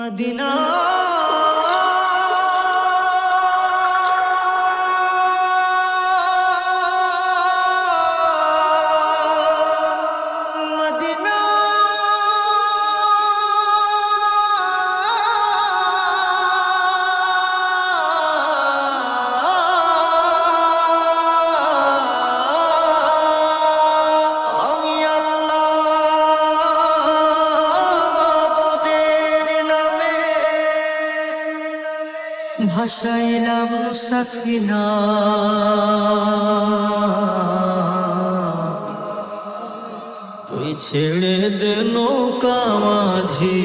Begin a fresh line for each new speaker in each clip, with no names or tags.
Medina Medina আমি আল্লাহ মাবুদের নামে ভাসাইলাম সাফিনা তুই ছেড়ে দে নৌকা মাঝি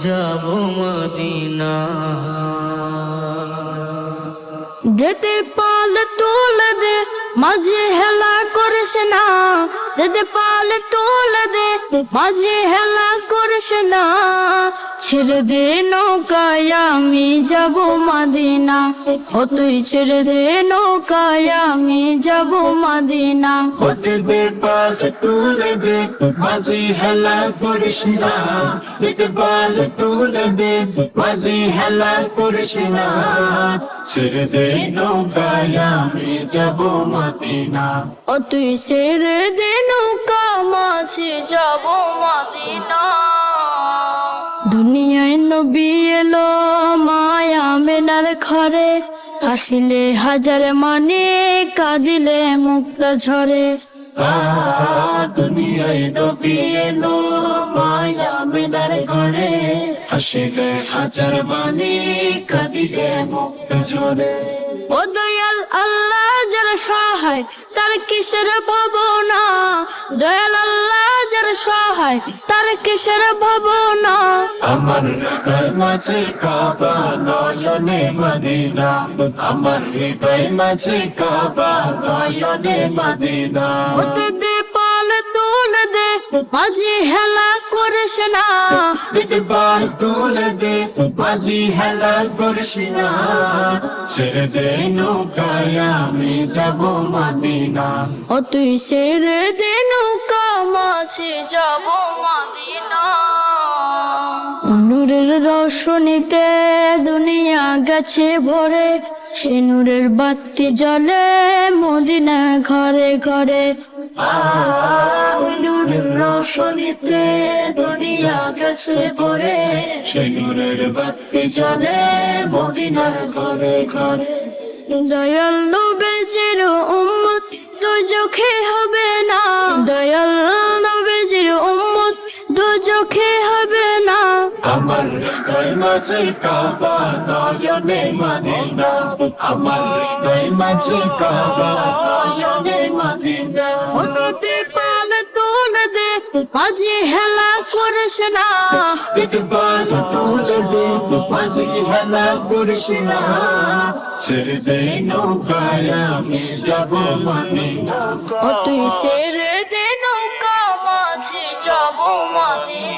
যাব মদিনা
দেতে পাল তুলে দে মাঝে হেলা করিস না, দেতে পাল তুলে দে মাঝে হেলা করিস না, ছেড়ে দে নৌকায় আমি যাব মদিনা, ও তুই ছেড়ে দে নৌকায় আমি যাব মদিনা।
হতে দে পাল তুলে দে মাঝি হেলা করিস না, দিতে পাল তুলে দে মাঝি হেলা করিস না, ছেড়ে দে নৌকায় আমি যাব মদিনা।
ও তুই ছেড়ে দে নৌকা মাঝে যাব মদিনা। দুনিয়ায় নবী এলো মায়া মেনার ঘরে, হাসিলে হাজার মানে কাঁদিলে মুক্তা ঝরে।
দুনিয়ায় নবী এলো মায়া মেনার ঘরে, হাসিলে হাজার মানে কাঁদিলে মুক্ত ঝরে।
ও দয়াল আল্লাহ যার সহায় তার কিসের ভাবনা, দয়াল আল্লাহ যার সহায় তার কিসের ভাবনা।
আমার হৃদয় মাঝে কাবা নয়নে মদিনা, আমার হৃদয় মাঝে কাবা নয়নে মদিনা।
হতে দে পাল তুলে দে মাঝি হেলা করিস না,
দিতে পাল তুলে দে মাঝি হেলা করিস না, ছেড়ে দে নৌকায় আমি যাব মদিনা।
ও তুই ছেড়ে দে নৌকা মাঝে যাব মদিনা। নূরের রোশনীতে দুনিয়া গেছে ভরে, সে নূরের বাতি জ্বলে মদিনা ঘরে ঘরে।
নূরের রোশনীতে দুনিয়া গেছে ভরে, সে নূরের বাতি জ্বলে মদিনার ঘরে ঘরে।
দয়াল নবীজির উম্মত দুজখে হবে না, দয়াল নবীজির উম্মত দুজখে হবে না।
আমার হৃদয় মাঝে কাবা নয়নে মদিনা, আমার হৃদয় মাঝে কাবা নয়নে মদিনা।
হতে পাল তুলে দে মাঝে হেলা করিস না,
দিতে পাল তুলে দে মাঝি হেলা করিস না, ছেড়ে দে নৌকায় আমি যাব মদিনা।
ও তুই ছেড়ে দে নৌকা মাঝে যাব মদিনা।